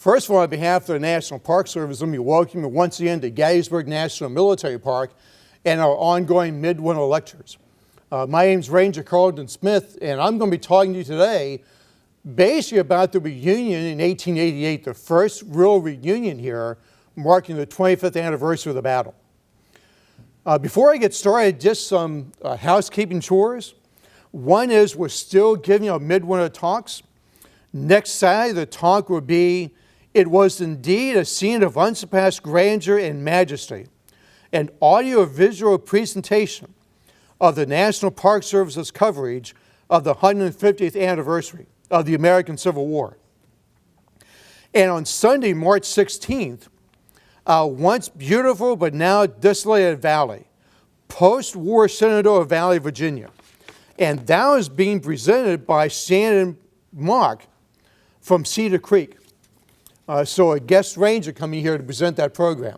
First of all, on behalf of the National Park Service, let me welcome you once again to Gettysburg National Military Park and our ongoing midwinter lectures. My name is Ranger Karlton Smith, and I'm going to be talking to you today basically about the reunion in 1888, the first real reunion here, marking the 25th anniversary of the battle. Before I get started, just some housekeeping chores. One is we're still giving our midwinter talks. Next Saturday, the talk will be, "It was indeed a scene of unsurpassed grandeur and majesty," an audio-visual presentation of the National Park Service's coverage of the 150th anniversary of the American Civil War. And on Sunday, March 16th, once beautiful but now desolated valley, post-war Shenandoah Valley, Virginia. And that is being presented by Shannon Mock from Cedar Creek. So a guest ranger coming here to present that program.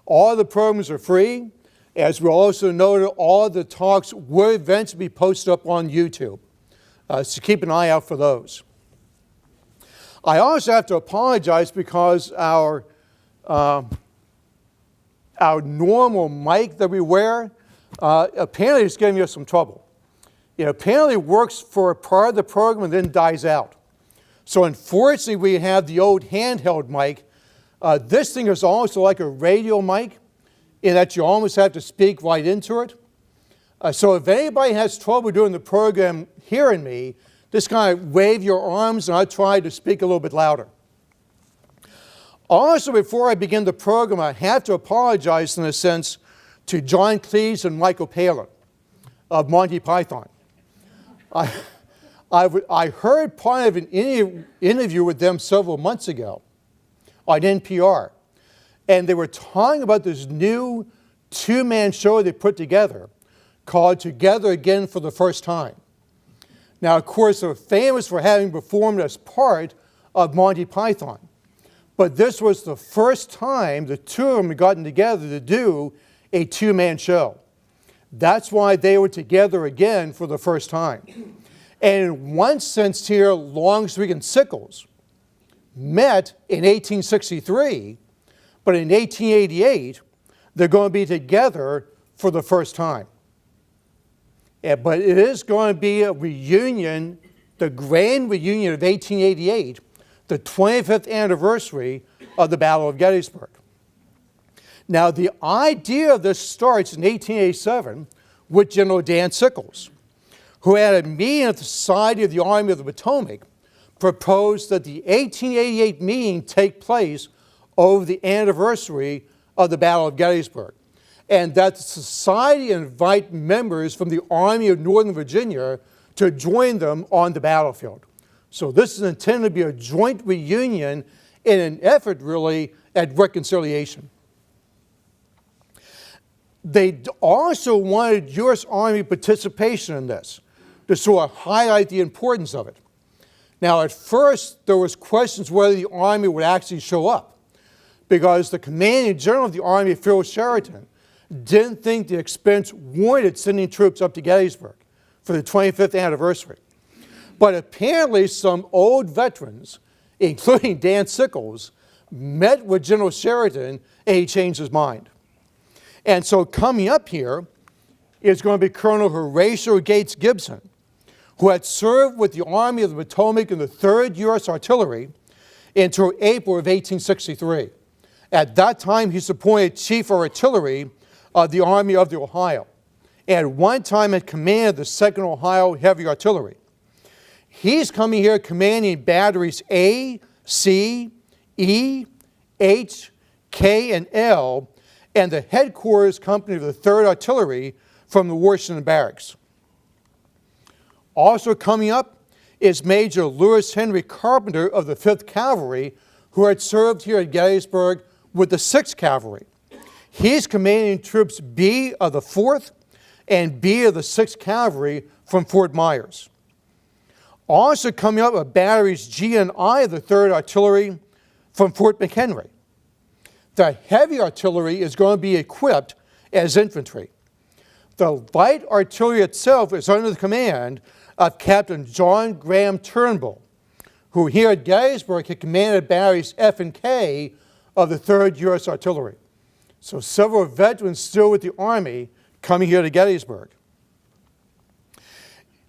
All the programs are free. As we also noted, all the talks will eventually be posted up on YouTube. So keep an eye out for those. I also have to apologize because our normal mic that we wear apparently is giving us some trouble. It apparently works for a part of the program and then dies out. So unfortunately, we have the old handheld mic. This thing is also like a radio mic in that you almost have to speak right into it. So if anybody has trouble doing the program hearing me, just kind of wave your arms and I'll try to speak a little bit louder. Also, before I begin the program, I have to apologize in a sense to John Cleese and Michael Palin of Monty Python. I heard part of an interview with them several months ago on NPR, and they were talking about this new two-man show they put together called Together Again for the First Time. Now, of course, they're famous for having performed as part of Monty Python, but this was the first time the two of them had gotten together to do a two-man show. That's why they were together again for the first time. And in one sense here, Longstreet and Sickles met in 1863, but in 1888, they're going to be together for the first time. But it is going to be a reunion, the grand reunion of 1888, the 25th anniversary of the Battle of Gettysburg. Now, the idea of this starts in 1887 with General Dan Sickles, who at a meeting at the Society of the Army of the Potomac proposed that the 1888 meeting take place over the anniversary of the Battle of Gettysburg, and that the Society invite members from the Army of Northern Virginia to join them on the battlefield. So this is intended to be a joint reunion in an effort, really, at reconciliation. They also wanted U.S. Army participation in this to sort of highlight the importance of it. Now, at first, there was questions whether the Army would actually show up because the commanding general of the Army, Phil Sheridan, didn't think the expense warranted sending troops up to Gettysburg for the 25th anniversary. But apparently, some old veterans, including Dan Sickles, met with General Sheridan and he changed his mind. And so coming up here is going to be Colonel Horatio Gates Gibson, who had served with the Army of the Potomac in the 3rd U.S. Artillery until April of 1863. At that time, he's appointed Chief of Artillery of the Army of the Ohio, and at one time had commanded the 2nd Ohio Heavy Artillery. He's coming here commanding batteries A, C, E, H, K, and L, and the headquarters company of the 3rd Artillery from the Washington Barracks. Also coming up is Major Lewis Henry Carpenter of the 5th Cavalry, who had served here at Gettysburg with the 6th Cavalry. He's commanding troops B of the 4th and B of the 6th Cavalry from Fort Myers. Also coming up are batteries G and I of the 3rd Artillery from Fort McHenry. The heavy artillery is going to be equipped as infantry. The light artillery itself is under the command of Captain John Graham Turnbull, who here at Gettysburg had commanded batteries F and K of the 3rd U.S. Artillery. So several veterans still with the Army coming here to Gettysburg.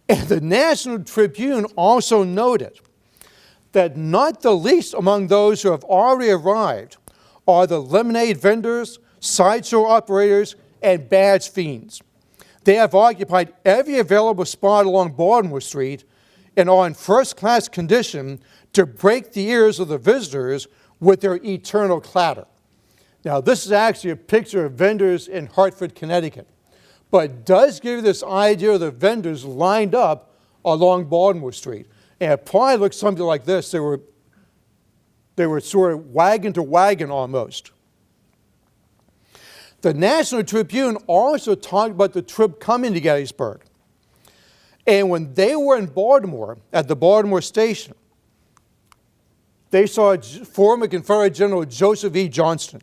And the National Tribune also noted that not the least among those who have already arrived are the lemonade vendors, sideshow operators, and badge fiends. They have occupied every available spot along Baltimore Street and are in first-class condition to break the ears of the visitors with their eternal clatter. Now, this is actually a picture of vendors in Hartford, Connecticut, but it does give you this idea of the vendors lined up along Baltimore Street. And it probably looks something like this. They were sort of wagon to wagon almost. The National Tribune also talked about the trip coming to Gettysburg. And when they were in Baltimore, at the Baltimore station, they saw former Confederate General Joseph E. Johnston,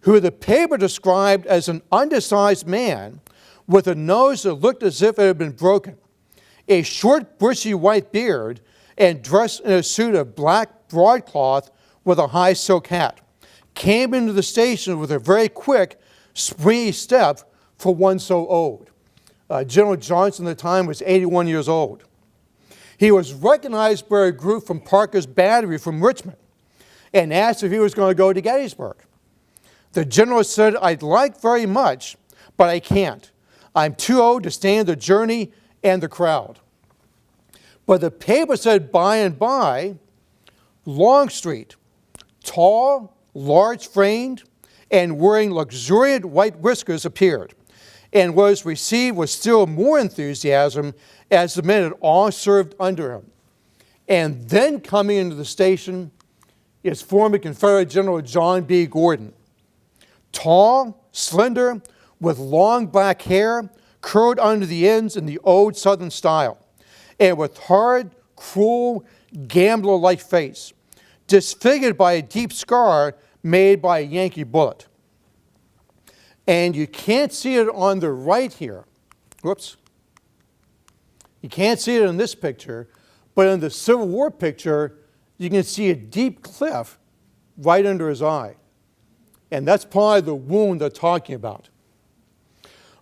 who the paper described as an undersized man with a nose that looked as if it had been broken, a short, bushy white beard, and dressed in a suit of black broadcloth with a high silk hat, came into the station with a very quick, springy step for one so old. General Johnston at the time was 81 years old. He was recognized by a group from Parker's Battery from Richmond and asked if he was going to go to Gettysburg. The general said, "I'd like very much, but I can't. I'm too old to stand the journey and the crowd." But the paper said by and by, Longstreet, tall, large-framed, and wearing luxuriant white whiskers, appeared, and was received with still more enthusiasm as the men had all served under him. And then coming into the station is former Confederate General John B. Gordon, tall, slender, with long black hair curled under the ends in the old Southern style, and with hard, cruel, gambler-like face, disfigured by a deep scar made by a Yankee bullet. And you can't see it on the right here. Whoops. You can't see it in this picture, but in the Civil War picture, you can see a deep cleft right under his eye. And that's probably the wound they're talking about.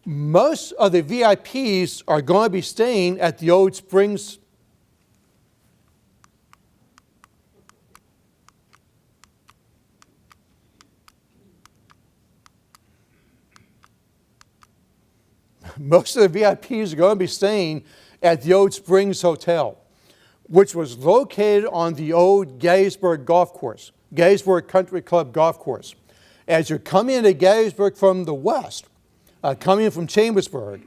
Most of the VIPs are going to be staying at the Old Springs. Most of the VIPs are going to be staying at the Old Springs Hotel, which was located on the old Gettysburg Golf Course, Gettysburg Country Club Golf Course. As you're coming into Gettysburg from the west, coming in from Chambersburg,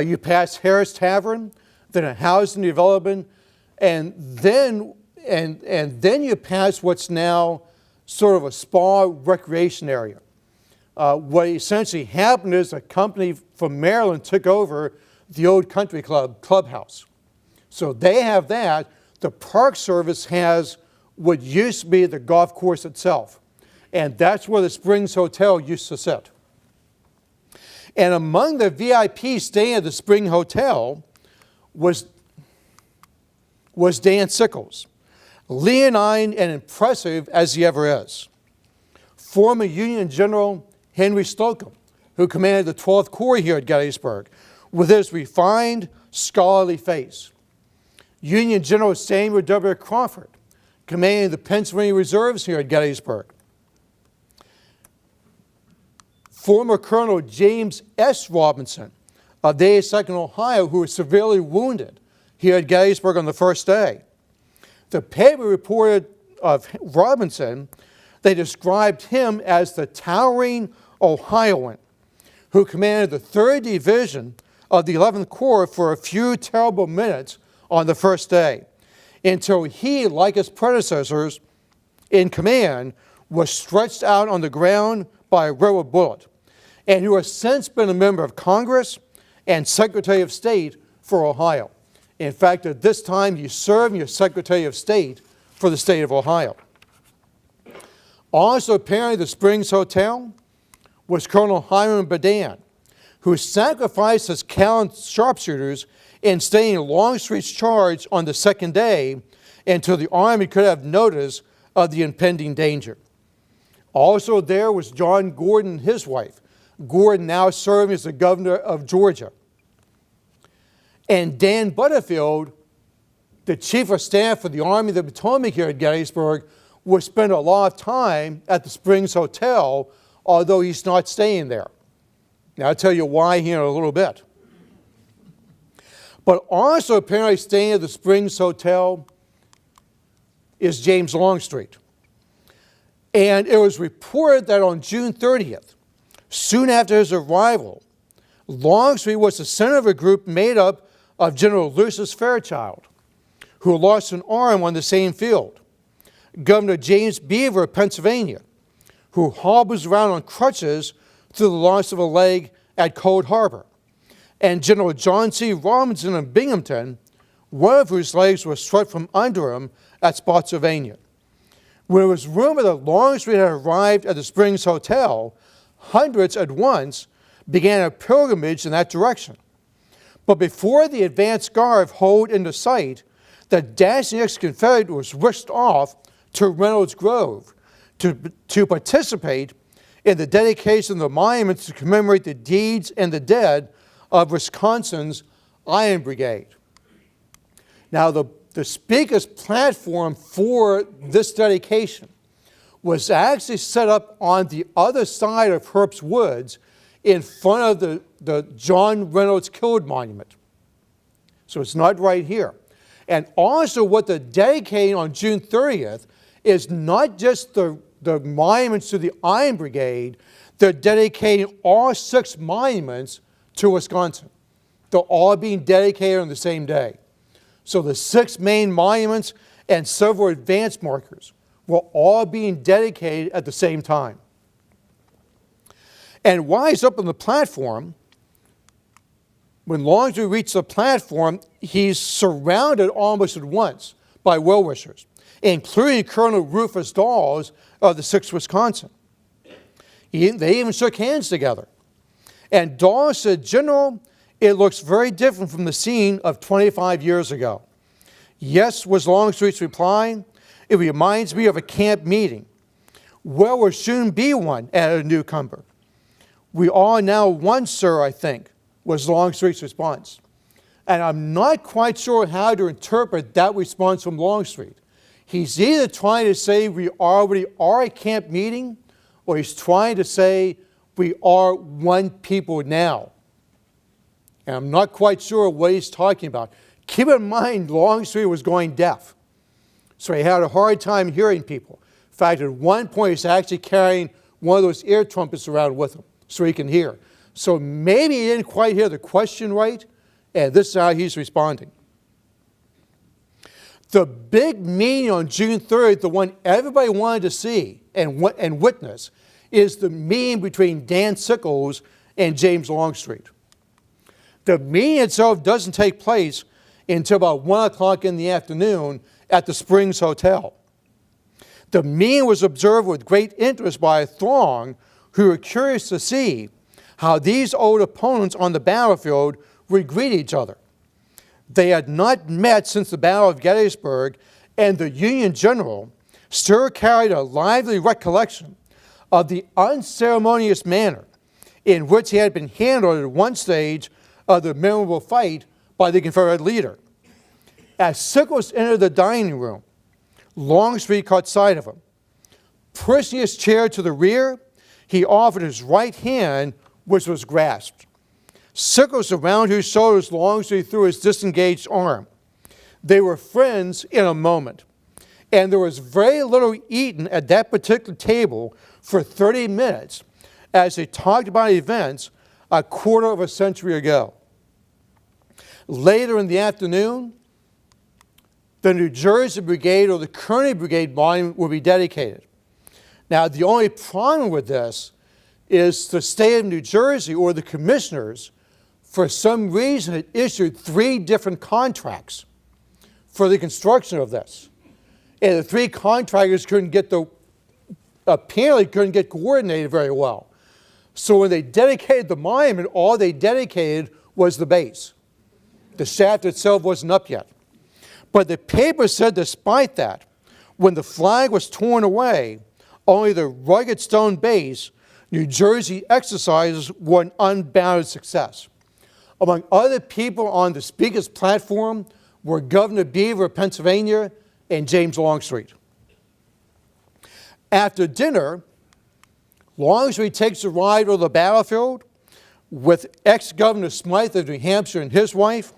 you pass Harris Tavern, then a housing development, and then you pass what's now sort of a spa recreation area. What essentially happened is a company from Maryland took over the old country club clubhouse. So they have that. The Park Service has what used to be the golf course itself. And that's where the Springs Hotel used to sit. And among the VIPs staying at the Spring Hotel was Dan Sickles, leonine and impressive as he ever is. Former Union General Henry Slocum, who commanded the 12th Corps here at Gettysburg, with his refined, scholarly face. Union General Samuel W. Crawford, commanding the Pennsylvania Reserves here at Gettysburg. Former Colonel James S. Robinson of the 82nd Ohio, who was severely wounded here at Gettysburg on the first day. The paper reported of Robinson, they described him as the towering Ohioan who commanded the 3rd Division of the 11th Corps for a few terrible minutes on the first day, until he, like his predecessors in command, was stretched out on the ground by a railroad bullet, and who has since been a member of Congress and Secretary of State for Ohio. In fact, at this time, he served as Secretary of State for the state of Ohio. Also appearing at the Springs Hotel was Colonel Hiram Berdan, who sacrificed his gallant sharpshooters in staying Longstreet's charge on the second day until the Army could have notice of the impending danger. Also there was John Gordon and his wife. Gordon now serving as the governor of Georgia. And Dan Butterfield, the chief of staff for the Army of the Potomac here at Gettysburg, would spend a lot of time at the Springs Hotel, although he's not staying there. Now I'll tell you why here in a little bit. But also apparently staying at the Springs Hotel is James Longstreet. And it was reported that on June 30th, soon after his arrival, Longstreet was the center of a group made up of General Lucius Fairchild, who lost an arm on the same field, Governor James Beaver of Pennsylvania, who hobbles around on crutches through the loss of a leg at Cold Harbor, and General John C. Robinson of Binghamton, one of whose legs was struck from under him at Spotsylvania. When it was rumored that Longstreet had arrived at the Springs Hotel, hundreds at once began a pilgrimage in that direction. But before the advance guard hove into sight, the dashing ex-Confederate was whisked off to Reynolds Grove to participate in the dedication of the monuments to commemorate the deeds and the dead of Wisconsin's Iron Brigade. Now, the speaker's platform for this dedication was actually set up on the other side of Herbst Woods in front of the John Reynolds Killed monument. So it's not right here. And also what they're dedicating on June 30th is not just the monuments to the Iron Brigade, they're dedicating all 6 monuments to Wisconsin. They're all being dedicated on the same day. So the 6 main monuments and several advance markers were all being dedicated at the same time. And while he's up on the platform, when Longstreet reached the platform, he's surrounded almost at once by well-wishers, including Colonel Rufus Dawes of the 6th Wisconsin. They even shook hands together. And Dawes said, "General, it looks very different from the scene of 25 years ago." "Yes," was Longstreet's reply. "It reminds me of a camp meeting. Well, will soon be one," added a newcomer. "We are now one, sir, I think," was Longstreet's response. And I'm not quite sure how to interpret that response from Longstreet. He's either trying to say we already are a camp meeting, or he's trying to say we are one people now. And I'm not quite sure what he's talking about. Keep in mind, Longstreet was going deaf, so he had a hard time hearing people. In fact, at one point, he's actually carrying one of those ear trumpets around with him so he can hear. So maybe he didn't quite hear the question right, and this is how he's responding. The big meeting on June 3rd, the one everybody wanted to see and witness, is the meeting between Dan Sickles and James Longstreet. The meeting itself doesn't take place until about 1 o'clock in the afternoon at the Springs Hotel. The meeting was observed with great interest by a throng who were curious to see how these old opponents on the battlefield would greet each other. They had not met since the Battle of Gettysburg, and the Union general still carried a lively recollection of the unceremonious manner in which he had been handled at one stage of the memorable fight by the Confederate leader. As Sickles entered the dining room, Longstreet caught sight of him. Pushing his chair to the rear, he offered his right hand, which was grasped. Sickles, around whose shoulders Longstreet threw his disengaged arm. They were friends in a moment, and there was very little eaten at that particular table for 30 minutes as they talked about events a quarter of a century ago. Later in the afternoon, the New Jersey Brigade or the Kearny Brigade monument will be dedicated. Now, the only problem with this is the state of New Jersey, or the commissioners, for some reason had issued 3 different contracts for the construction of this. And the 3 contractors apparently couldn't get coordinated very well. So when they dedicated the monument, all they dedicated was the base. The shaft itself wasn't up yet. But the paper said despite that, when the flag was torn away, only the rugged stone base, New Jersey exercises were an unbounded success. Among other people on the speaker's platform were Governor Beaver of Pennsylvania and James Longstreet. After dinner, Longstreet takes a ride over the battlefield with ex-Governor Smythe of New Hampshire and his wife,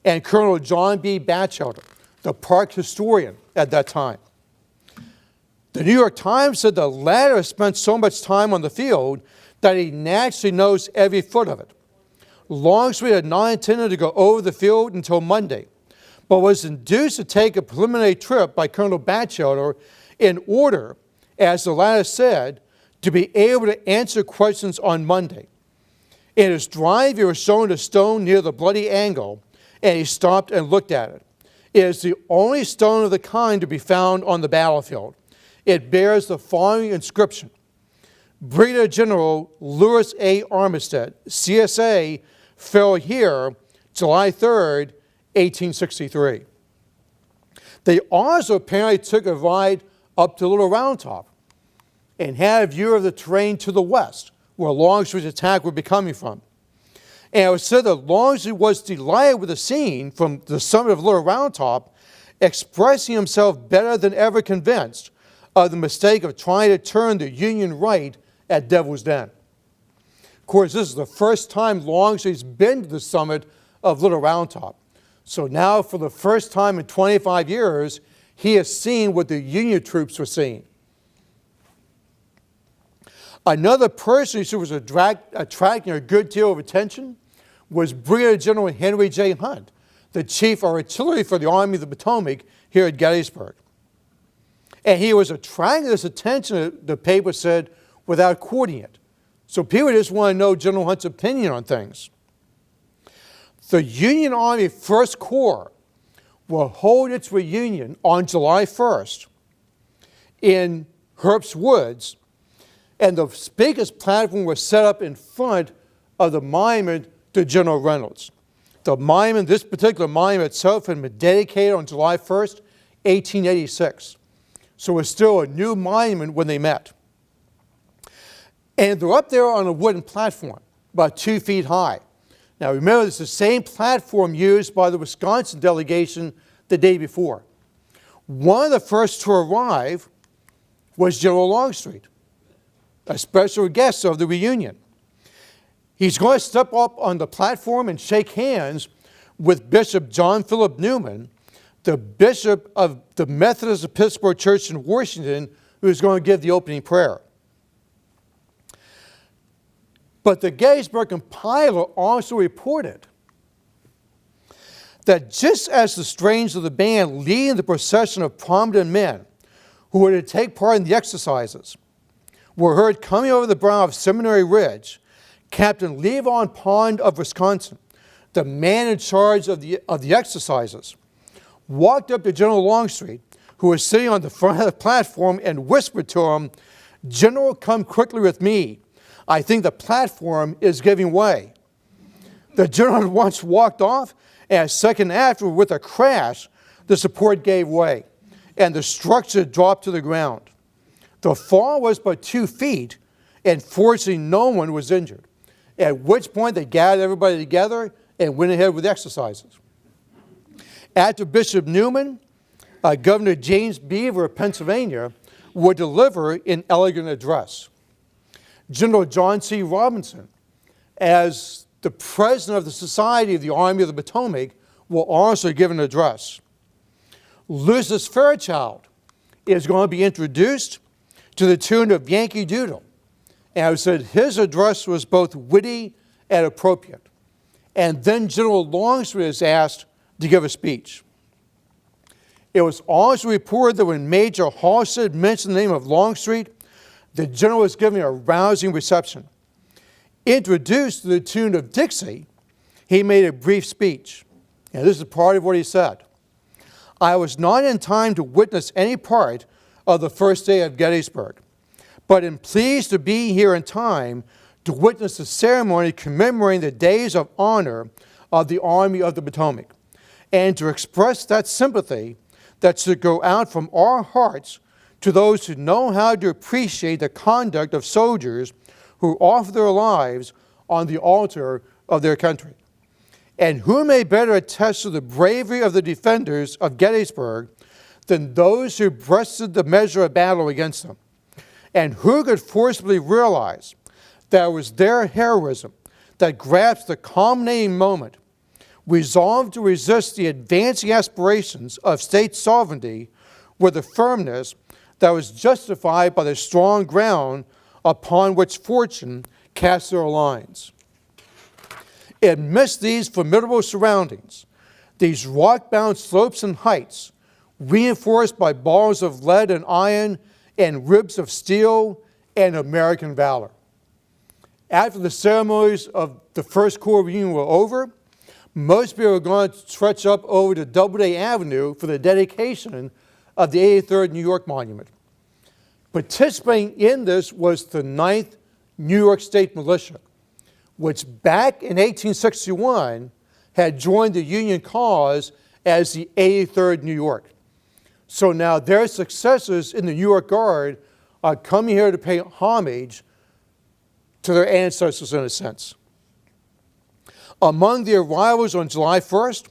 and Colonel John B. Bachelder, the park historian at that time. The New York Times said the latter spent so much time on the field that he naturally knows every foot of it. Longstreet had not intended to go over the field until Monday, but was induced to take a preliminary trip by Colonel Bachelder in order, as the latter said, to be able to answer questions on Monday. In his drive, he was shown a stone near the bloody angle, and he stopped and looked at it. It is the only stone of the kind to be found on the battlefield. It bears the following inscription: Brigadier General Louis A. Armistead, CSA, fell here July 3rd, 1863. They also apparently took a ride up to Little Round Top and had a view of the terrain to the west, where Longstreet's attack would be coming from. And it was said that Longstreet was delighted with the scene from the summit of Little Round Top, expressing himself better than ever convinced of the mistake of trying to turn the Union right at Devil's Den. Of course, this is the first time Longstreet's been to the summit of Little Round Top. So now, for the first time in 25 years, he has seen what the Union troops were seeing. Another person who was attracting a good deal of attention was Brigadier General Henry J. Hunt, the chief of artillery for the Army of the Potomac here at Gettysburg. And he was attracting this attention, the paper said, without courting it. So people just want to know General Hunt's opinion on things. The Union Army First Corps will hold its reunion on July 1st in Herbst Woods, and the speaker's platform was set up in front of the monument to General Reynolds. The monument, this particular monument itself, had been dedicated on July 1st, 1886. So it was still a new monument when they met. And they're up there on a wooden platform, about 2 feet high. Now remember, it's the same platform used by the Wisconsin delegation the day before. One of the first to arrive was General Longstreet, a special guest of the reunion. He's going to step up on the platform and shake hands with Bishop John Philip Newman, the bishop of the Methodist Episcopal Church in Washington, who is going to give the opening prayer. But the Gettysburg Compiler also reported that just as the strains of the band leading the procession of prominent men who were to take part in the exercises were heard coming over the brow of Seminary Ridge, Captain Levon Pond of Wisconsin, the man in charge of the exercises, walked up to General Longstreet, who was sitting on the front of the platform, and whispered to him, "General, come quickly with me. I think the platform is giving way." The general at once walked off, and a second after, with a crash, the support gave way, and the structure dropped to the ground. The fall was but 2 feet, and fortunately no one was injured, at which point they gathered everybody together and went ahead with exercises. After Bishop Newman, Governor James Beaver of Pennsylvania would deliver an elegant address. General John C. Robinson, as the president of the Society of the Army of the Potomac, will also give an address. Lucius Fairchild is going to be introduced to the tune of Yankee Doodle. And I said his address was both witty and appropriate. And then General Longstreet is asked to give a speech. It was also reported that when Major Halstead mentioned the name of Longstreet, the general was giving a rousing reception. Introduced to the tune of Dixie, he made a brief speech. And this is part of what he said. "I was not in time to witness any part of the first day of Gettysburg, but am pleased to be here in time to witness the ceremony commemorating the days of honor of the Army of the Potomac, and to express that sympathy that should go out from our hearts to those who know how to appreciate the conduct of soldiers who offer their lives on the altar of their country. And who may better attest to the bravery of the defenders of Gettysburg than those who breasted the measure of battle against them? And who could forcibly realize that it was their heroism that grasped the culminating moment, resolved to resist the advancing aspirations of state sovereignty with a firmness that was justified by the strong ground upon which fortune cast their lines? Amidst these formidable surroundings, these rock-bound slopes and heights, reinforced by bars of lead and iron and ribs of steel and American valor. After the ceremonies of the First Corps reunion were over, most people were going to stretch up over to Doubleday Avenue for the dedication of the 83rd New York Monument. Participating in this was the 9th New York State Militia, which back in 1861 had joined the Union cause as the 83rd New York. So now their successors in the New York Guard are coming here to pay homage to their ancestors in a sense. Among the arrivals on July 1st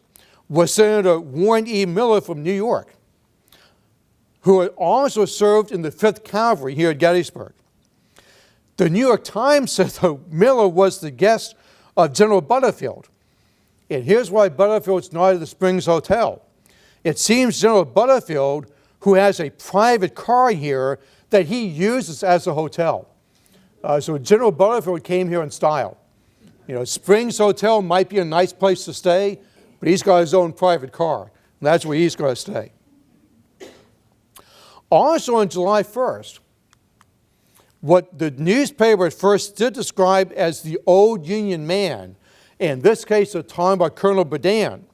was Senator Warren E. Miller from New York, who had also served in the 5th Cavalry here at Gettysburg. The New York Times said that Miller was the guest of General Butterfield. And here's why Butterfield's not at the Springs Hotel. It seems General Butterfield, who has a private car here that he uses as a hotel. So General Butterfield came here in style. You know, Springs Hotel might be a nice place to stay, but he's got his own private car, and that's where he's going to stay. Also on July 1st, what the newspaper at first did describe as the old Union man, in this case they're talking about Colonel Berdan,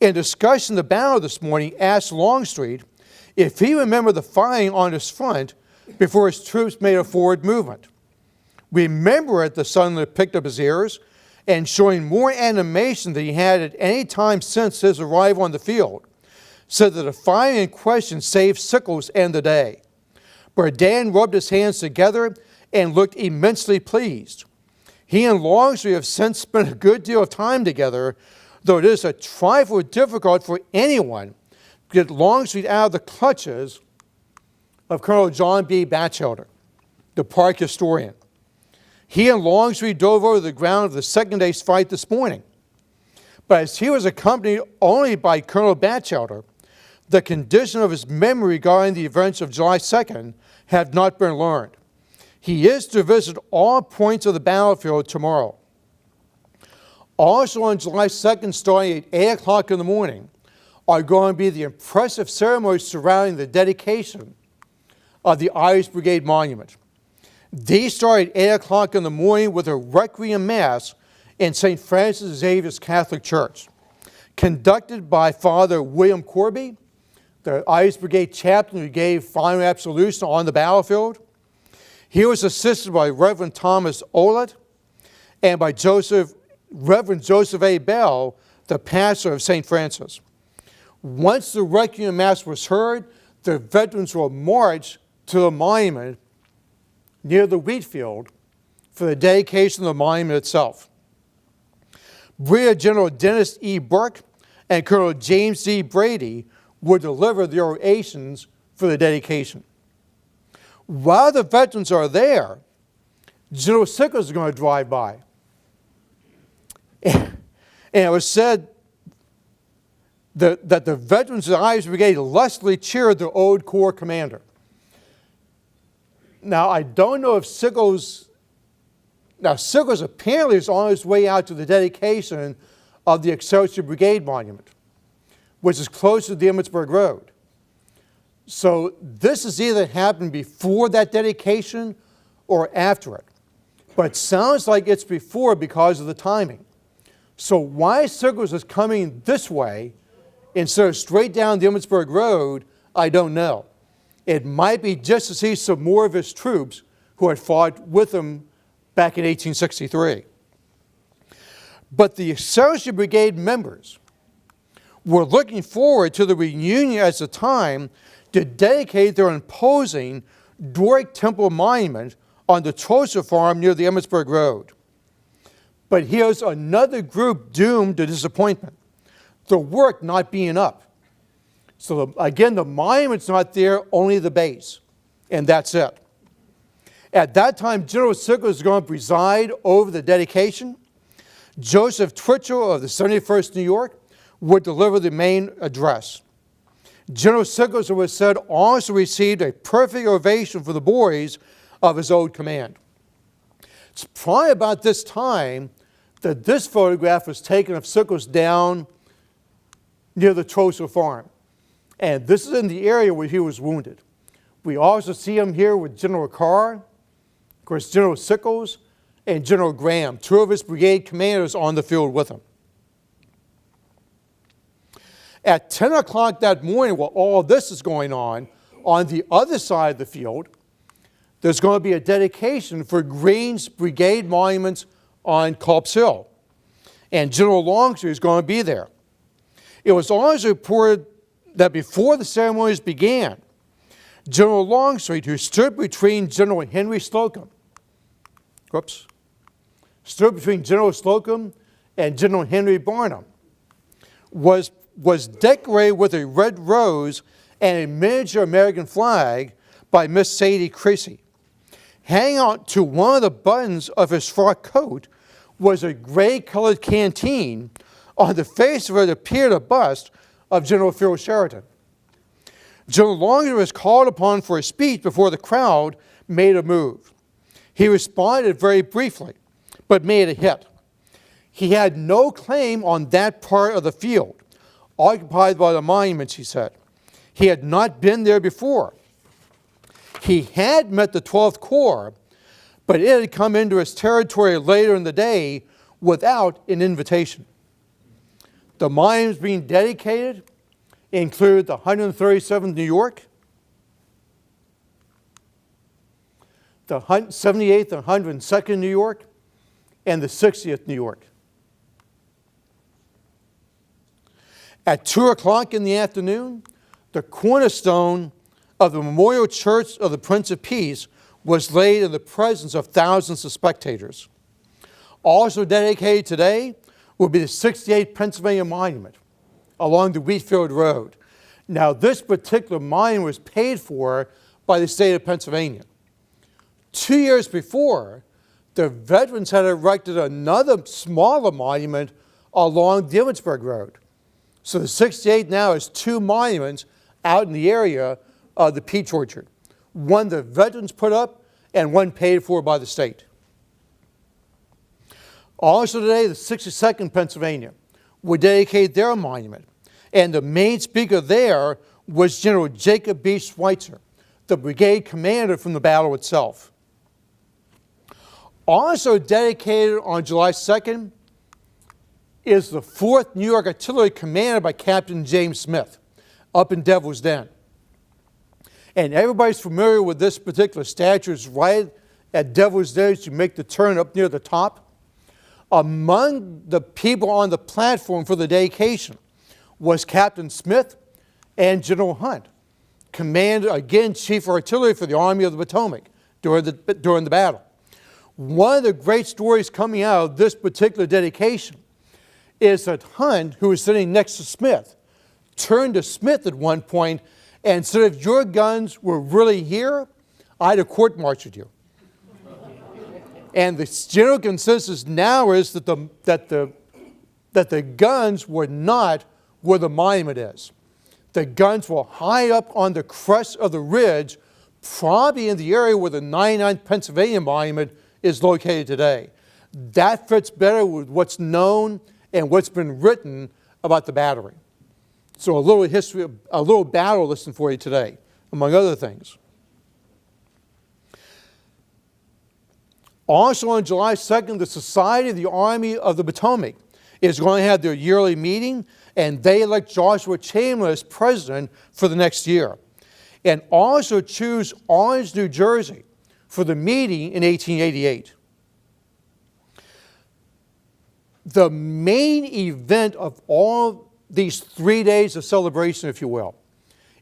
in discussing the battle this morning, asked Longstreet if he remembered the firing on his front before his troops made a forward movement. Remember it, the Southerner picked up his ears, and showing more animation than he had at any time since his arrival on the field, said that the firing in question saved Sickles and the day. Berdan rubbed his hands together and looked immensely pleased. He and Longstreet have since spent a good deal of time together, though it is a trifle difficult for anyone to get Longstreet out of the clutches of Colonel John B. Bachelder, the park historian. He and Longstreet dove over the ground of the second day's fight this morning. But as he was accompanied only by Colonel Bachelder, the condition of his memory regarding the events of July 2nd have not been learned. He is to visit all points of the battlefield tomorrow. Also on July 2nd, starting at 8 o'clock in the morning, are going to be the impressive ceremonies surrounding the dedication of the Irish Brigade Monument. These start at 8 o'clock in the morning with a Requiem Mass in St. Francis Xavier's Catholic Church, conducted by Father William Corby, the Irish Brigade chaplain who gave final absolution on the battlefield. He was assisted by Reverend Thomas Olet and by Reverend Joseph A. Bell, the pastor of St. Francis. Once the Requiem Mass was heard, the veterans will march to the monument near the wheat field for the dedication of the monument itself. Brigadier General Dennis E. Burke and Colonel James D. Brady would deliver the orations for the dedication. While the veterans are there, General Sickles is going to drive by. And it was said that the veterans of the Irish Brigade lustily cheered the old Corps commander. Now, I don't know if Sickles apparently is on his way out to the dedication of the Excelsior Brigade Monument, which is close to the Emmitsburg Road. So this has either happened before that dedication or after it. But it sounds like it's before because of the timing. So why Sickles is coming this way instead of straight down the Emmitsburg Road, I don't know. It might be just to see some more of his troops who had fought with him back in 1863. But the Excelsior Brigade members were looking forward to the reunion as a time to dedicate their imposing Doric Temple monument on the Twichell farm near the Emmitsburg Road. But here's another group doomed to disappointment, the work not being up. So again, the monument's not there, only the base, and that's it. At that time, General Sickles was going to preside over the dedication. Joseph Twichell of the 71st New York would deliver the main address. General Sickles, it was said, also received a perfect ovation for the boys of his old command. It's probably about this time that this photograph was taken of Sickles down near the Twichell farm. And this is in the area where he was wounded. We also see him here with General Carr, of course, General Sickles, and General Graham, two of his brigade commanders on the field with him. At 10 o'clock that morning, while all this is going on the other side of the field, there's going to be a dedication for Green's brigade monuments on Culp's Hill. And General Longstreet is going to be there. It was also reported that before the ceremonies began, General Longstreet, who stood between General Henry Slocum, stood between General Slocum and General Henry Barnum, was decorated with a red rose and a miniature American flag by Miss Sadie Creasy. Hanging out to one of the buttons of his frock coat was a gray-colored canteen. On the face of it appeared a bust of General Phil Sheridan. General Longstreet was called upon for a speech before the crowd made a move. He responded very briefly, but made a hit. He had no claim on that part of the field, occupied by the monuments, he said. He had not been there before. He had met the 12th Corps, but it had come into his territory later in the day without an invitation. The monuments being dedicated include the 137th New York, the 78th and 102nd New York, and the 60th New York. At 2 o'clock in the afternoon, the cornerstone of the Memorial Church of the Prince of Peace was laid in the presence of thousands of spectators. Also dedicated today will be the 68th Pennsylvania Monument along the Wheatfield Road. Now, this particular monument was paid for by the state of Pennsylvania. 2 years before, the veterans had erected another smaller monument along the Emmitsburg Road. So the 68 now has two monuments out in the area of the Peach Orchard. One the veterans put up and one paid for by the state. Also today, the 62nd Pennsylvania would dedicate their monument. And the main speaker there was General Jacob B. Schweitzer, the brigade commander from the battle itself. Also dedicated on July 2nd is the 4th New York Artillery commanded by Captain James Smith up in Devil's Den. And everybody's familiar with this particular statue. It's right at Devil's Den as you make the turn up near the top. Among the people on the platform for the dedication was Captain Smith and General Hunt, commander, again, Chief of Artillery for the Army of the Potomac during the battle. One of the great stories coming out of this particular dedication is that Hunt, who was sitting next to Smith, turned to Smith at one point and said, if your guns were really here, I'd have court-martialed you. And the general consensus now is that the guns were not where the monument is. The guns were high up on the crest of the ridge, probably in the area where the 99th Pennsylvania Monument is located today. That fits better with what's known and what's been written about the battery. So a little history, a little battle lesson for you today, among other things. Also on July 2nd, the Society of the Army of the Potomac is going to have their yearly meeting, and they elect Joshua Chamberlain as president for the next year. And also choose Orange, New Jersey for the meeting in 1888. The main event of all these 3 days of celebration, if you will,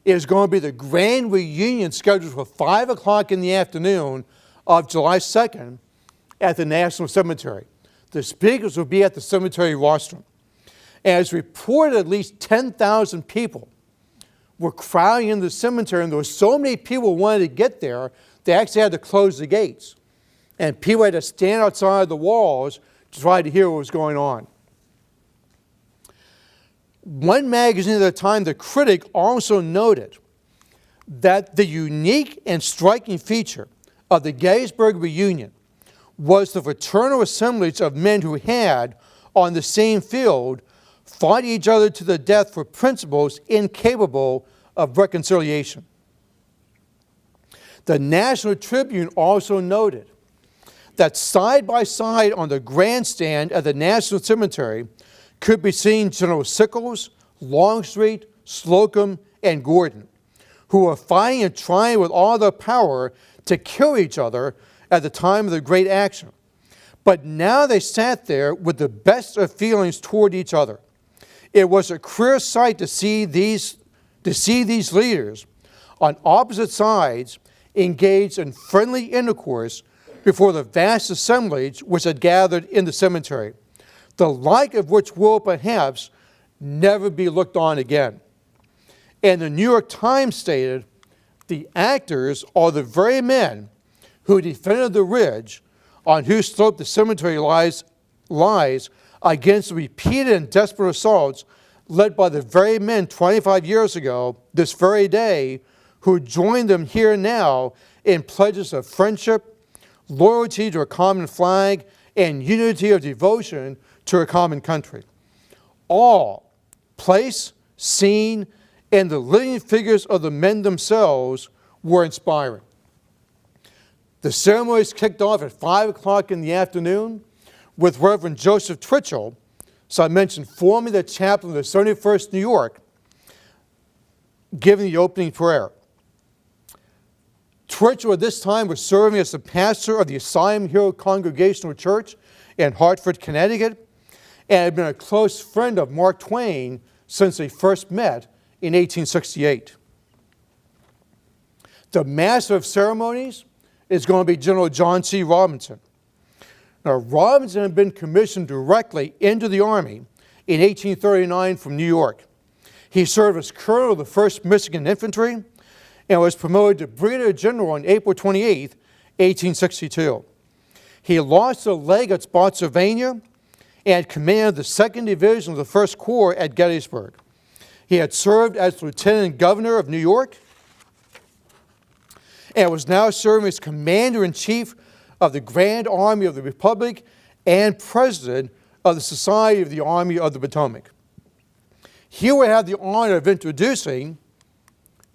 is going to be the grand reunion scheduled for 5 o'clock in the afternoon of July 2nd at the National Cemetery. The speakers will be at the cemetery rostrum. As reported, at least 10,000 people were crowding into the cemetery, and there were so many people who wanted to get there, they actually had to close the gates. And people had to stand outside the walls to try to hear what was going on. One magazine at the time, The Critic, also noted that the unique and striking feature of the Gettysburg reunion was the fraternal assemblage of men who had, on the same field, fought each other to the death for principles incapable of reconciliation. The National Tribune also noted that side by side on the grandstand at the National Cemetery could be seen General Sickles, Longstreet, Slocum, and Gordon, who were fighting and trying with all their power to kill each other at the time of the great action. But now they sat there with the best of feelings toward each other. It was a queer sight to see these leaders on opposite sides engaged in friendly intercourse before the vast assemblage which had gathered in the cemetery, the like of which will perhaps never be looked on again. And the New York Times stated, the actors are the very men who defended the ridge on whose slope the cemetery lies against the repeated and desperate assaults led by the very men 25 years ago, this very day, who joined them here now in pledges of friendship, loyalty to a common flag, and unity of devotion to a common country. All, place, scene, and the living figures of the men themselves were inspiring. The ceremonies kicked off at 5 o'clock in the afternoon with Reverend Joseph Twichell, so I mentioned, formerly the chaplain of the 71st New York, giving the opening prayer. Twichell at this time was serving as the pastor of the Asylum Hill Congregational Church in Hartford, Connecticut, and had been a close friend of Mark Twain since they first met in 1868. The master of ceremonies is going to be General John C. Robinson. Now, Robinson had been commissioned directly into the Army in 1839 from New York. He served as colonel of the 1st Michigan Infantry and was promoted to brigadier general on April 28, 1862. He lost a leg at Spotsylvania and commanded the 2nd Division of the 1st Corps at Gettysburg. He had served as lieutenant governor of New York and was now serving as commander-in-chief of the Grand Army of the Republic and president of the Society of the Army of the Potomac. Here we have the honor of introducing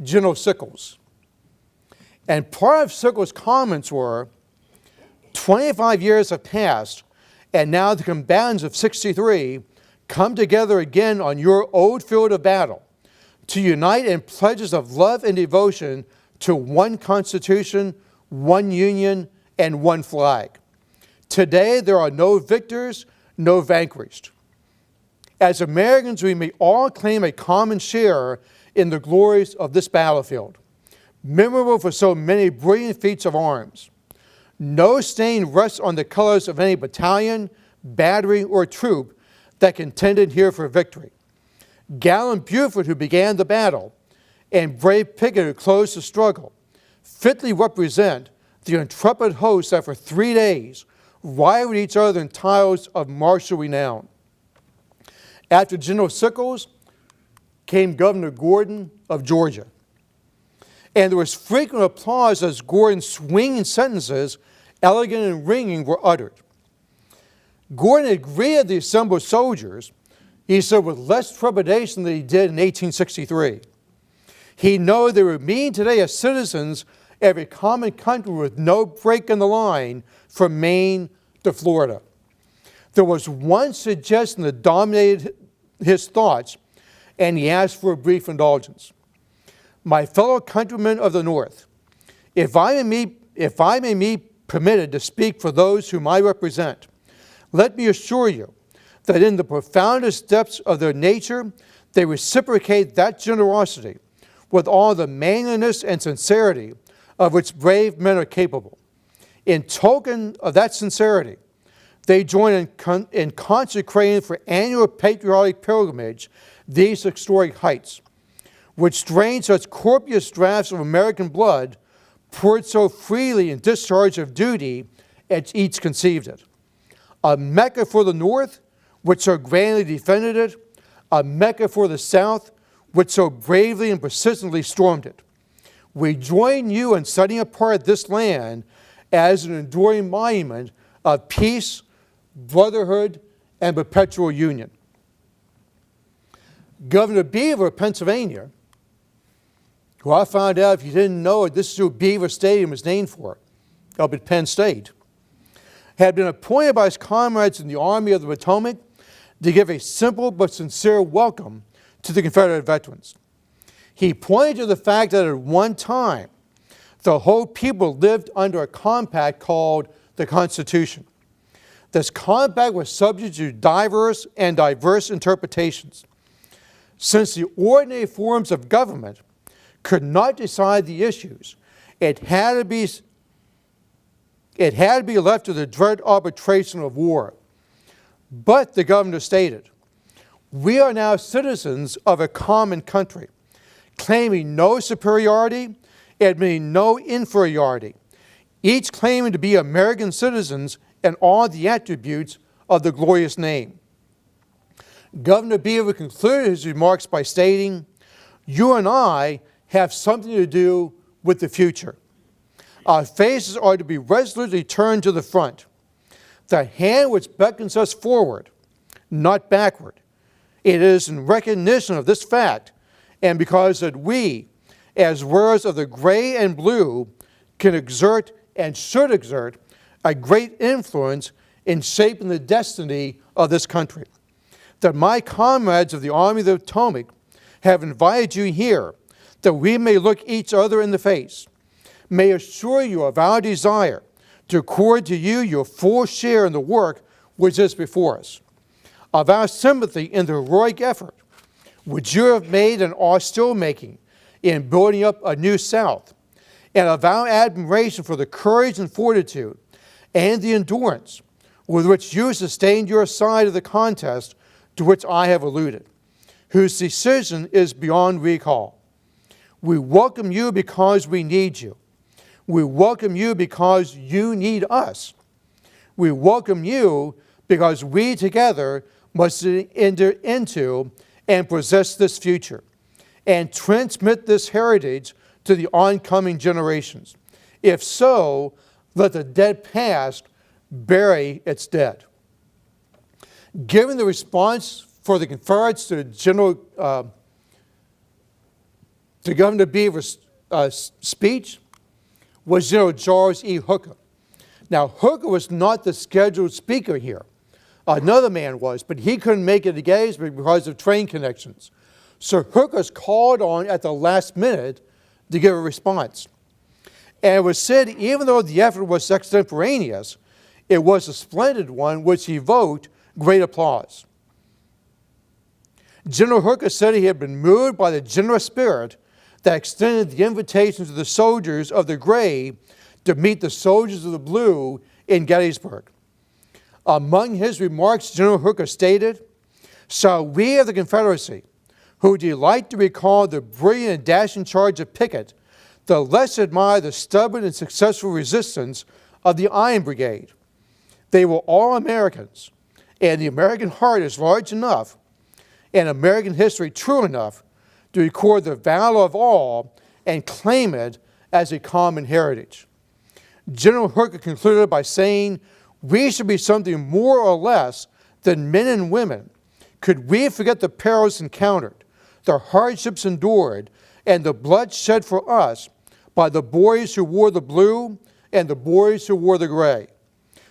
General Sickles. And part of Sickles' comments were, 25 years have passed, and now the combatants of '63 come together again on your old field of battle to unite in pledges of love and devotion to one Constitution, one Union, and one flag. Today, there are no victors, no vanquished. As Americans, we may all claim a common share in the glories of this battlefield, memorable for so many brilliant feats of arms. No stain rests on the colors of any battalion, battery, or troop that contended here for victory. Gallant Buford, who began the battle, and brave Pickett, who closed the struggle, fitly represent the intrepid hosts that for 3 days rivaled each other in titles of martial renown. After General Sickles came Governor Gordon of Georgia. And there was frequent applause as Gordon's swinging sentences, elegant and ringing, were uttered. Gordon had greeted the assembled soldiers, he said, with less trepidation than he did in 1863. He knew they were meeting today as citizens of a common country with no break in the line from Maine to Florida. There was one suggestion that dominated his thoughts, and he asked for a brief indulgence. My fellow countrymen of the North, if I may be permitted to speak for those whom I represent, let me assure you that in the profoundest depths of their nature, they reciprocate that generosity with all the manliness and sincerity of which brave men are capable. In token of that sincerity, they join in consecrating for annual patriotic pilgrimage these historic heights, which drain such copious drafts of American blood poured so freely in discharge of duty as each conceived it. A Mecca for the North, which so grandly defended it, a Mecca for the South, which so bravely and persistently stormed it. We join you in setting apart this land as an enduring monument of peace, brotherhood, and perpetual union. Governor Beaver of Pennsylvania, who I found out, if you didn't know it, this is who Beaver Stadium is named for, up at Penn State, had been appointed by his comrades in the Army of the Potomac to give a simple but sincere welcome to the Confederate veterans. He pointed to the fact that at one time, the whole people lived under a compact called the Constitution. This compact was subject to diverse interpretations. Since the ordinary forms of government could not decide the issues, it had to be left to the dread arbitration of war. But the governor stated, "We are now citizens of a common country, claiming no superiority, admitting no inferiority, each claiming to be American citizens and all the attributes of the glorious name." Governor Beaver concluded his remarks by stating, "You and I have something to do with the future. Our faces are to be resolutely turned to the front. The hand which beckons us forward, not backward. It is in recognition of this fact, and because that we, as wearers of the gray and blue, can exert and should exert a great influence in shaping the destiny of this country, that my comrades of the Army of the Potomac have invited you here, that we may look each other in the face, may assure you of our desire to accord to you your full share in the work which is before us, of our sympathy in the heroic effort which you have made and are still making in building up a new South, and of our admiration for the courage and fortitude and the endurance with which you sustained your side of the contest to which I have alluded, whose decision is beyond recall. We welcome you because we need you. We welcome you because you need us. We welcome you because we together must enter into and possess this future and transmit this heritage to the oncoming generations. If so, let the dead past bury its dead." Given the response for the Confederates to Governor Beaver's speech was General Charles E. Hooker. Now, Hooker was not the scheduled speaker here. Another man was, but he couldn't make it to Gettysburg because of train connections. So Hooker's called on at the last minute to give a response. And it was said, even though the effort was extemporaneous, it was a splendid one which evoked great applause. General Hooker said he had been moved by the generous spirit that extended the invitation to the soldiers of the gray to meet the soldiers of the blue in Gettysburg. Among his remarks, General Hooker stated, "Shall we of the Confederacy, who delight to recall the brilliant and dashing charge of Pickett, the less admire the stubborn and successful resistance of the Iron Brigade? They were all Americans, and the American heart is large enough and American history true enough to record the valor of all and claim it as a common heritage." General Hooker concluded by saying, "We should be something more or less than men and women could we forget the perils encountered, the hardships endured, and the blood shed for us by the boys who wore the blue and the boys who wore the gray.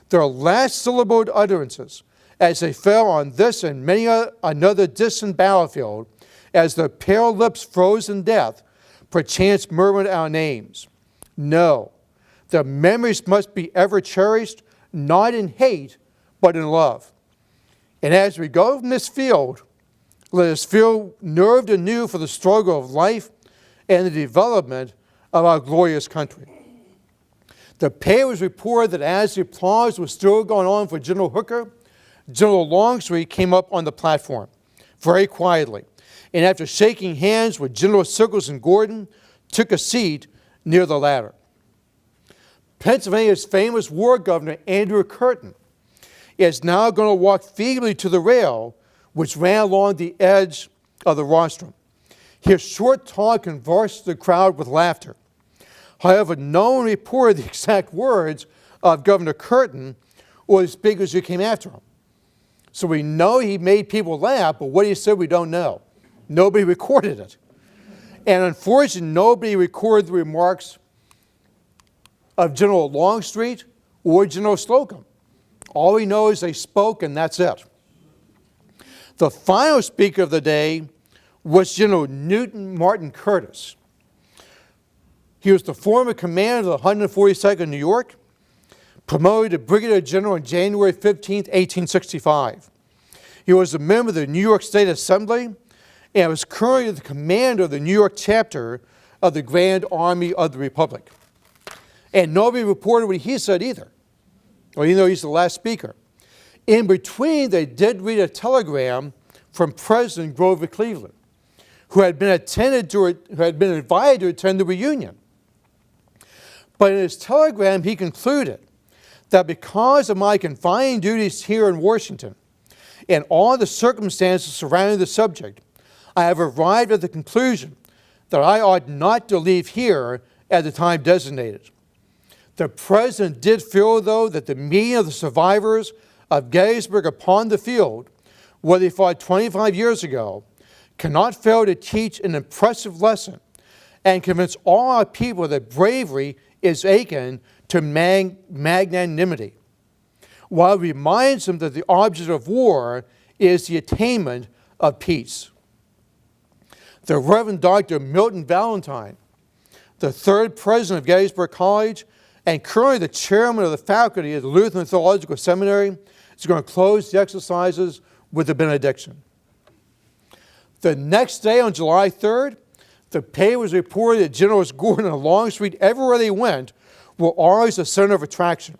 Their last syllabled utterances as they fell on this and many another distant battlefield, as their pale lips froze in death, perchance murmured our names. No, the memories must be ever cherished, not in hate, but in love. And as we go from this field, let us feel nerved anew for the struggle of life and the development of our glorious country. The papers report that as the applause was still going on for General Hooker, General Longstreet came up on the platform very quietly, and after shaking hands with General Sickles and Gordon, took a seat near the latter. Pennsylvania's famous war governor, Andrew Curtin, is now going to walk feebly to the rail which ran along the edge of the rostrum. His short talk convulsed the crowd with laughter. However, no one reported the exact words of Governor Curtin or the speakers who came after him. So we know he made people laugh, but what he said we don't know. Nobody recorded it. And unfortunately, nobody recorded the remarks of General Longstreet or General Slocum. All we know is they spoke, and that's it. The final speaker of the day was General Newton Martin Curtis. He was the former commander of the 142nd New York, promoted to brigadier general on January 15, 1865. He was a member of the New York State Assembly and was currently the commander of the New York chapter of the Grand Army of the Republic. And nobody reported what he said either. Well, you know, he's the last speaker. In between, they did read a telegram from President Grover Cleveland, who had been invited to attend the reunion. But in his telegram, he concluded that because of my confining duties here in Washington and all the circumstances surrounding the subject, I have arrived at the conclusion that I ought not to leave here at the time designated. The President did feel, though, that the meeting of the survivors of Gettysburg upon the field, where they fought 25 years ago, cannot fail to teach an impressive lesson and convince all our people that bravery is akin to magnanimity, while it reminds them that the object of war is the attainment of peace. The Reverend Dr. Milton Valentine, the third president of Gettysburg College and currently the chairman of the faculty at the Lutheran Theological Seminary, is going to close the exercises with a benediction. The next day, on July 3rd, the papers reported that Generals Gordon and Longstreet, everywhere they went, were always the center of attraction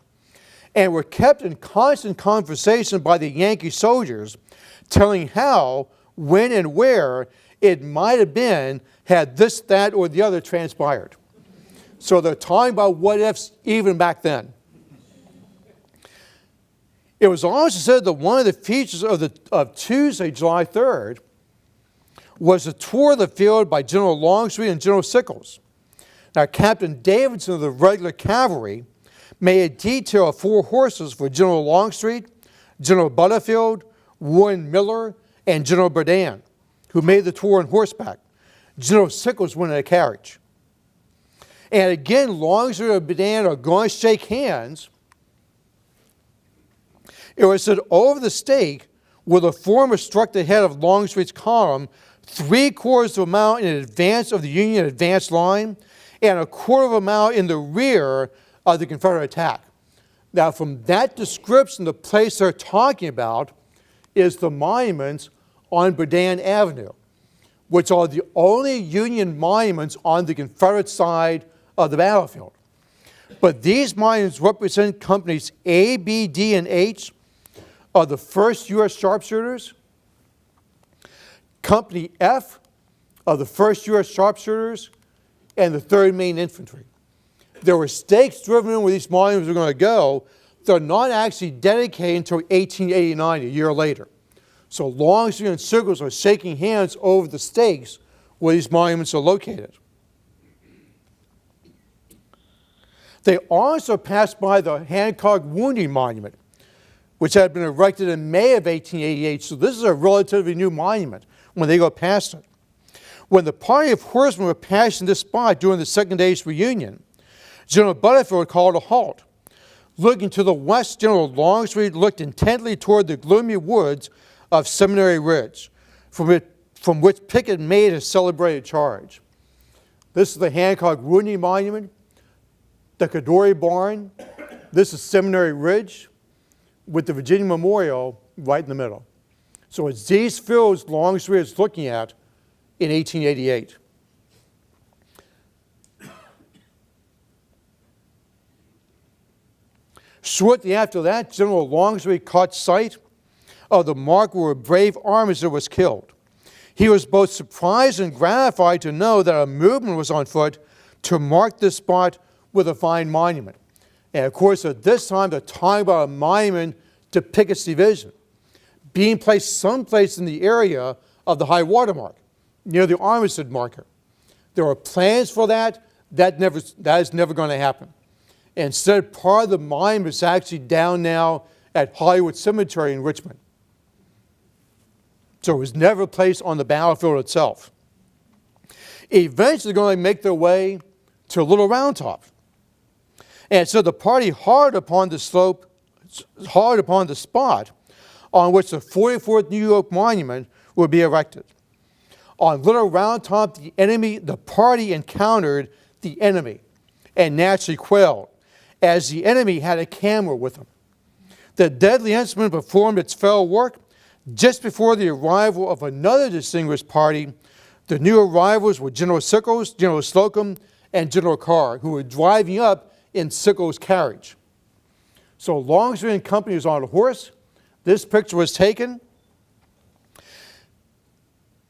and were kept in constant conversation by the Yankee soldiers, telling how, when, and where it might have been had this, that, or the other transpired. So they're talking about what ifs even back then. It was also said that one of the features of Tuesday, July 3rd, was a tour of the field by General Longstreet and General Sickles. Now, Captain Davidson of the regular cavalry made a detail of 4 horses for General Longstreet, General Butterfield, Warren Miller, and General Berdan, who made the tour on horseback. General Sickles went in a carriage. And again, Longstreet and Berdan are going to shake hands. It was said over the stake, where the former struck the head of Longstreet's column 3/4 of a mile in advance of the Union advance line and 1/4 of a mile in the rear of the Confederate attack. Now, from that description, the place they're talking about is the monuments on Berdan Avenue, which are the only Union monuments on the Confederate side of the battlefield. But these monuments represent companies A, B, D, and H of the 1st U.S. Sharpshooters, Company F of the 1st U.S. Sharpshooters, and the 3rd Maine Infantry. There were stakes driven in where these monuments were going to go. They're not actually dedicated until 1889, a year later. So Longstreet and Sickles are shaking hands over the stakes where these monuments are located. They also passed by the Hancock Wounding Monument, which had been erected in May of 1888. So this is a relatively new monument when they go past it. When the party of horsemen were passing this spot during the second day's reunion, General Butterfield called a halt. Looking to the west, General Longstreet looked intently toward the gloomy woods of Seminary Ridge, from which Pickett made his celebrated charge. This is the Hancock Wounding Monument, the Cadore Barn. This is Seminary Ridge, with the Virginia Memorial right in the middle. So it's these fields Longstreet is looking at in 1888. Shortly after that, General Longstreet caught sight of the mark where a brave Armistead was killed. He was both surprised and gratified to know that a movement was on foot to mark this spot with a fine monument. And of course, at this time, they're talking about a monument to Pickett's division being placed someplace in the area of the high water mark, near the Armistead Marker. There were plans for that. That is never going to happen. Instead, part of the monument is actually down now at Hollywood Cemetery in Richmond. So it was never placed on the battlefield itself. Eventually, they're going to make their way to Little Round Top. And so the party hard upon the spot on which the 44th New York Monument would be erected. On Little Round Top, the party encountered the enemy and naturally quailed, as the enemy had a camera with them. The deadly instrument performed its fell work just before the arrival of another distinguished party. The new arrivals were General Sickles, General Slocum, and General Carr, who were driving up in Sickles' carriage. So Longstreet and company was on a horse. This picture was taken.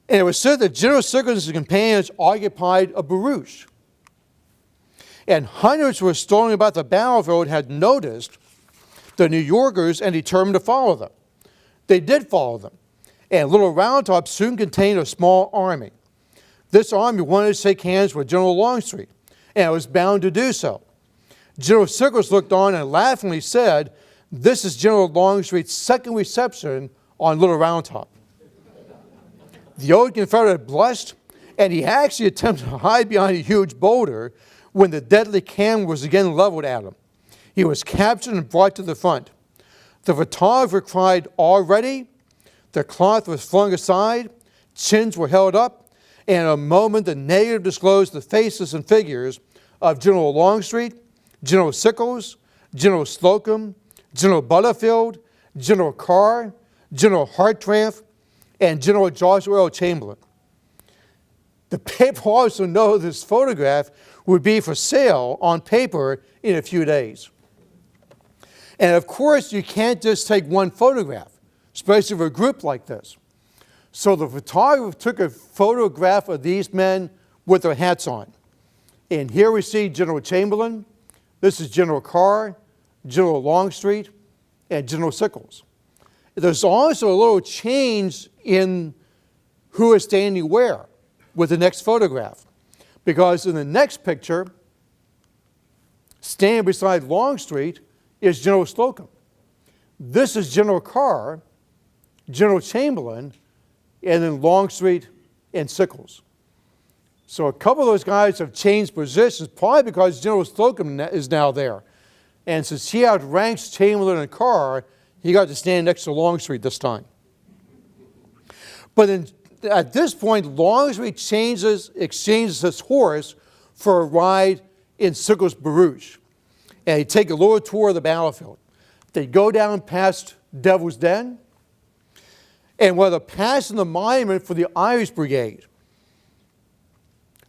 And it was said that General Sickles and his companions occupied a barouche. And hundreds who were strolling about the battlefield had noticed the New Yorkers and determined to follow them. They did follow them. And Little Round Top soon contained a small army. This army wanted to shake hands with General Longstreet, and it was bound to do so. General Sickles looked on and laughingly said, "This is General Longstreet's second reception on Little Round Top." The old Confederate blushed, and he actually attempted to hide behind a huge boulder when the deadly camera was again leveled at him. He was captured and brought to the front. The photographer cried, "All ready?" The cloth was flung aside, chins were held up, and in a moment the negative disclosed the faces and figures of General Longstreet, General Sickles, General Slocum, General Butterfield, General Carr, General Hartranft, and General Joshua L. Chamberlain. The paper also noted this photograph would be for sale on paper in a few days. And of course, you can't just take one photograph, especially for a group like this. So the photographer took a photograph of these men with their hats on. And here we see General Chamberlain. This is General Carr, General Longstreet, and General Sickles. There's also a little change in who is standing where with the next photograph. Because in the next picture, standing beside Longstreet is General Slocum. This is General Carr, General Chamberlain, and then Longstreet and Sickles. So a couple of those guys have changed positions, probably because General Slocum is now there. And since he outranks Chamberlain and Carr, he got to stand next to Longstreet this time. But at this point, Longstreet exchanges his horse for a ride in Sickles' barouche. And they take a little tour of the battlefield. They go down past Devil's Den, and while they're passing the monument for the Irish Brigade,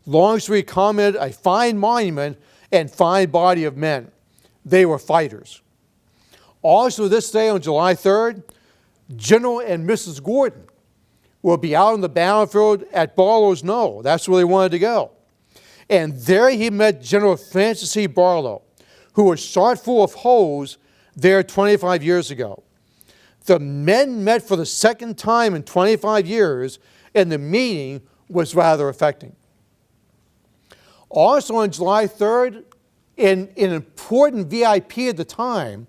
Longstreet commented, "A fine monument and fine body of men. They were fighters." Also this day on July 3rd, General and Mrs. Gordon will be out on the battlefield at Barlow's Knoll. That's where they wanted to go. And there he met General Francis C. Barlow, who was shot full of holes there 25 years ago. The men met for the second time in 25 years, and the meeting was rather affecting. Also on July 3rd, an important VIP at the time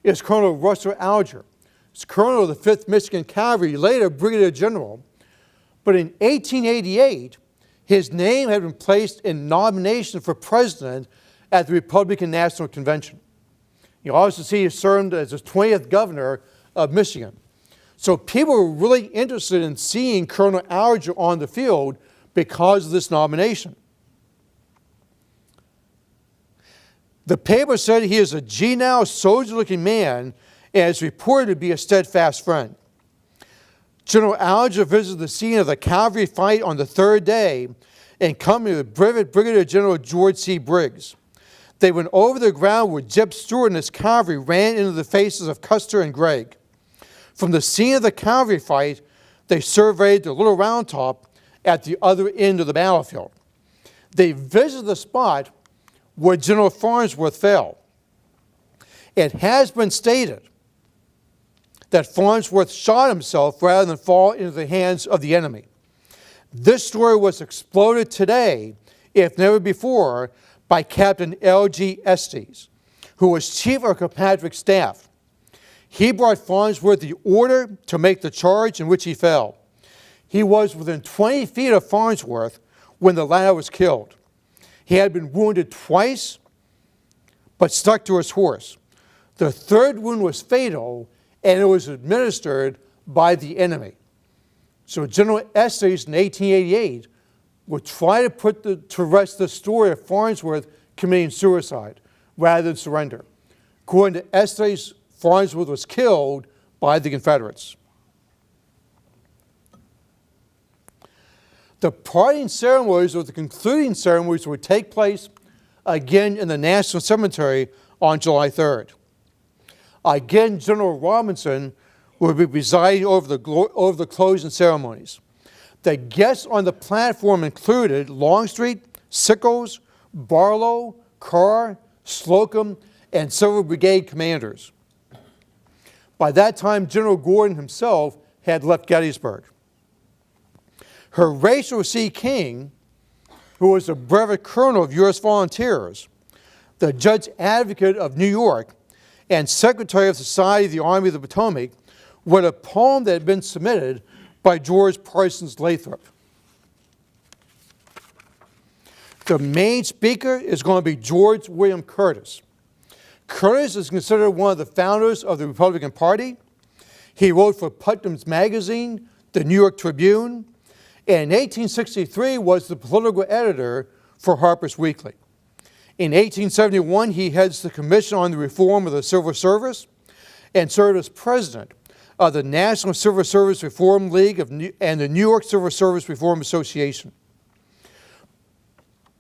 is Colonel Russell Alger. He's Colonel of the 5th Michigan Cavalry, later Brigadier General. But in 1888, his name had been placed in nomination for president at the Republican National Convention. You also see he served as the 20th governor of Michigan. So people were really interested in seeing Colonel Alger on the field because of this nomination. The paper said he is a genial, soldier-looking man and is reported to be a steadfast friend. General Alger visited the scene of the cavalry fight on the third day in company with Brigadier General George C. Briggs. They went over the ground where Jeb Stuart and his cavalry ran into the faces of Custer and Gregg. From the scene of the cavalry fight, they surveyed the Little Round Top at the other end of the battlefield. They visited the spot where General Farnsworth fell. It has been stated that Farnsworth shot himself rather than fall into the hands of the enemy. This story was exploded today, if never before, by Captain L.G. Estes, who was chief of Kirkpatrick's staff. He brought Farnsworth the order to make the charge in which he fell. He was within 20 feet of Farnsworth when the latter was killed. He had been wounded twice, but stuck to his horse. The third wound was fatal, and it was administered by the enemy. So General Estes in 1888 would try to put to rest the story of Farnsworth committing suicide rather than surrender. According to Estes, Farnsworth was killed by the Confederates. The parting ceremonies or the concluding ceremonies would take place again in the National Cemetery on July 3rd. Again, General Robinson would be presiding over the closing ceremonies. The guests on the platform included Longstreet, Sickles, Barlow, Carr, Slocum, and several brigade commanders. By that time, General Gordon himself had left Gettysburg. Horatio C. King, who was a brevet colonel of U.S. Volunteers, the Judge Advocate of New York, and Secretary of the Society of the Army of the Potomac, read a poem that had been submitted by George Parsons Lathrop. The main speaker is going to be George William Curtis. Curtis is considered one of the founders of the Republican Party. He wrote for Putnam's Magazine, the New York Tribune, and in 1863 was the political editor for Harper's Weekly. In 1871, he heads the Commission on the Reform of the Civil Service and served as president of the National Civil Service Reform League and the New York Civil Service Reform Association.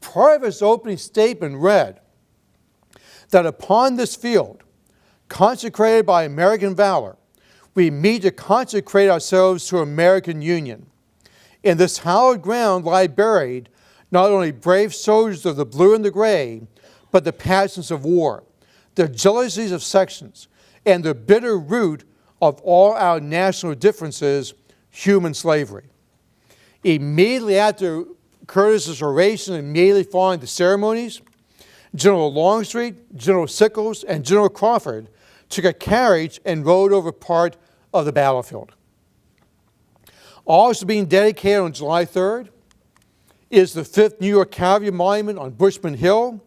Part of his opening statement read that upon this field, consecrated by American valor, we meet to consecrate ourselves to American union. In this hallowed ground lie buried not only brave soldiers of the blue and the gray, but the passions of war, the jealousies of sections, and the bitter root of all our national differences, human slavery. Immediately after Curtis's oration, immediately following the ceremonies, General Longstreet, General Sickles, and General Crawford took a carriage and rode over part of the battlefield. Also being dedicated on July 3rd is the 5th New York Cavalry Monument on Bushman Hill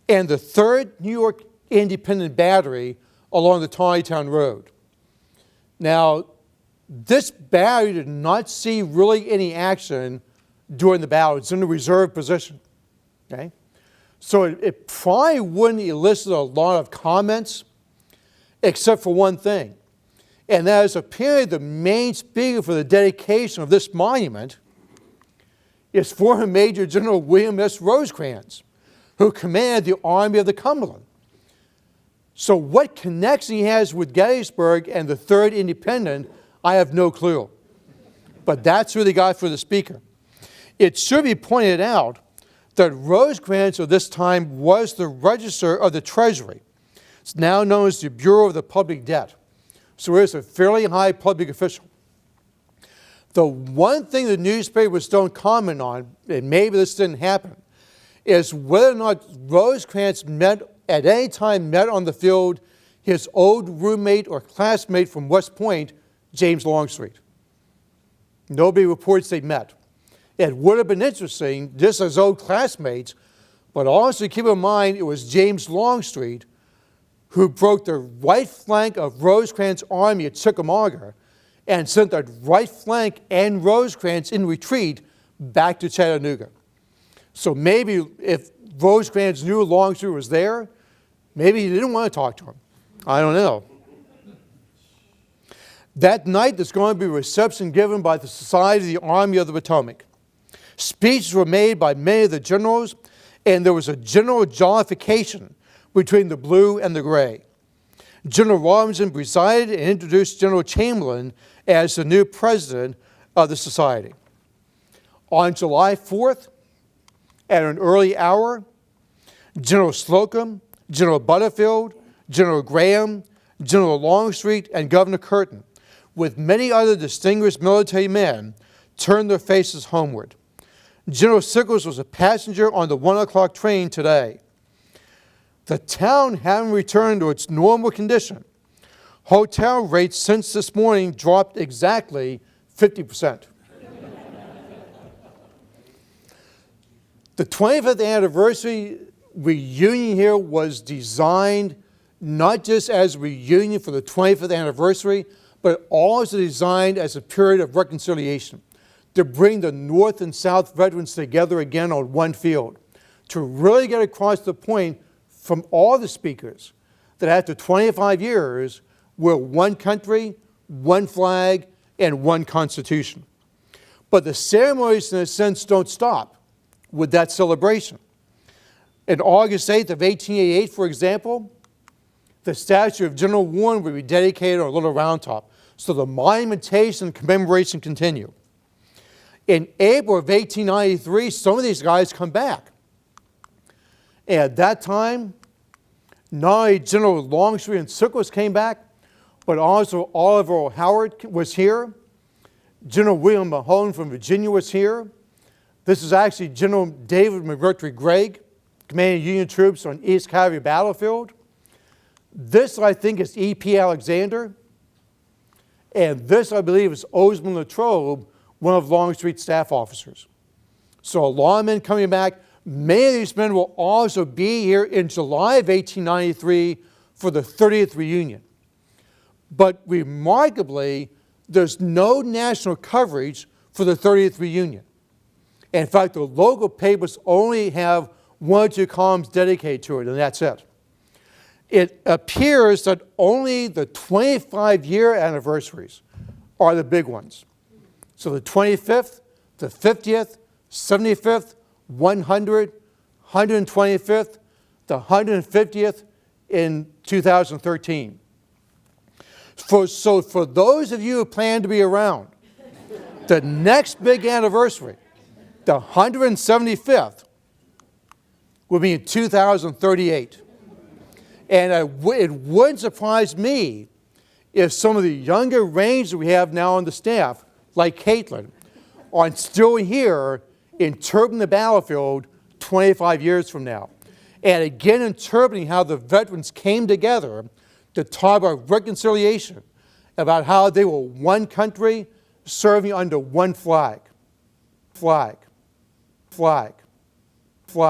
and the 3rd New York Independent Battery along the Tawnytown Road. Now, this battery did not see really any action during the battle. It's in a reserve position. Okay? So it probably wouldn't elicit a lot of comments except for one thing. And that is apparently the main speaker for the dedication of this monument is former Major General William S. Rosecrans, who commanded the Army of the Cumberland. So what connection he has with Gettysburg and the 3rd Independent, I have no clue. But that's who they got for the speaker. It should be pointed out that Rosecrans at this time was the Register of the Treasury. It's now known as the Bureau of the Public Debt. So he is a fairly high public official. The one thing the newspapers don't comment on, and maybe this didn't happen, is whether or not Rosecrans at any time met on the field his old roommate or classmate from West Point, James Longstreet. Nobody reports they met. It would have been interesting, just as old classmates, but also keep in mind it was James Longstreet who broke the right flank of Rosecrans' army at Chickamauga and sent that right flank and Rosecrans in retreat back to Chattanooga. So maybe if Rosecrans knew Longstreet was there, maybe he didn't want to talk to him. I don't know. That night, there's going to be a reception given by the Society of the Army of the Potomac. Speeches were made by many of the generals, and there was a general jollification between the blue and the gray. General Robinson presided and introduced General Chamberlain as the new president of the society. On July 4th, at an early hour, General Slocum, General Butterfield, General Graham, General Longstreet, and Governor Curtin, with many other distinguished military men, turned their faces homeward. General Sickles was a passenger on the 1 o'clock train today. The town having returned to its normal condition, hotel rates since this morning dropped exactly 50%. The 25th anniversary reunion here was designed not just as a reunion for the 25th anniversary, but also designed as a period of reconciliation, to bring the North and South veterans together again on one field, to really get across the point from all the speakers that after 25 years, we're one country, one flag, and one constitution. But the ceremonies, in a sense, don't stop with that celebration. On August 8th of 1888, for example, the statue of General Warren will be dedicated on Little Round Top. So the monumentation and commemoration continue. In April of 1893, some of these guys come back. And at that time, not only General Longstreet and Sickles came back, but also Oliver Howard was here. General William Mahone from Virginia was here. This is actually General David McMurtry Gregg, commanding Union troops on East Cavalry Battlefield. This, I think, is E.P. Alexander. And this, I believe, is Osmond Latrobe, one of Longstreet's staff officers. So a lot of men coming back. Many of these men will also be here in July of 1893 for the 30th reunion. But remarkably, there's no national coverage for the 30th reunion. In fact, the local papers only have 1 or 2 columns dedicated to it, and that's it. It appears that only the 25-year anniversaries are the big ones. So the 25th, the 50th, 75th, 100th, 125th, the 150th in 2013. So for those of you who plan to be around, the next big anniversary, the 175th, will be in 2038. And it wouldn't surprise me if some of the younger Rangers we have now on the staff, like Caitlin, are still here interpreting the battlefield 25 years from now. And again, interpreting how the veterans came together to talk about reconciliation, about how they were one country serving under one flag. Flag. Flag.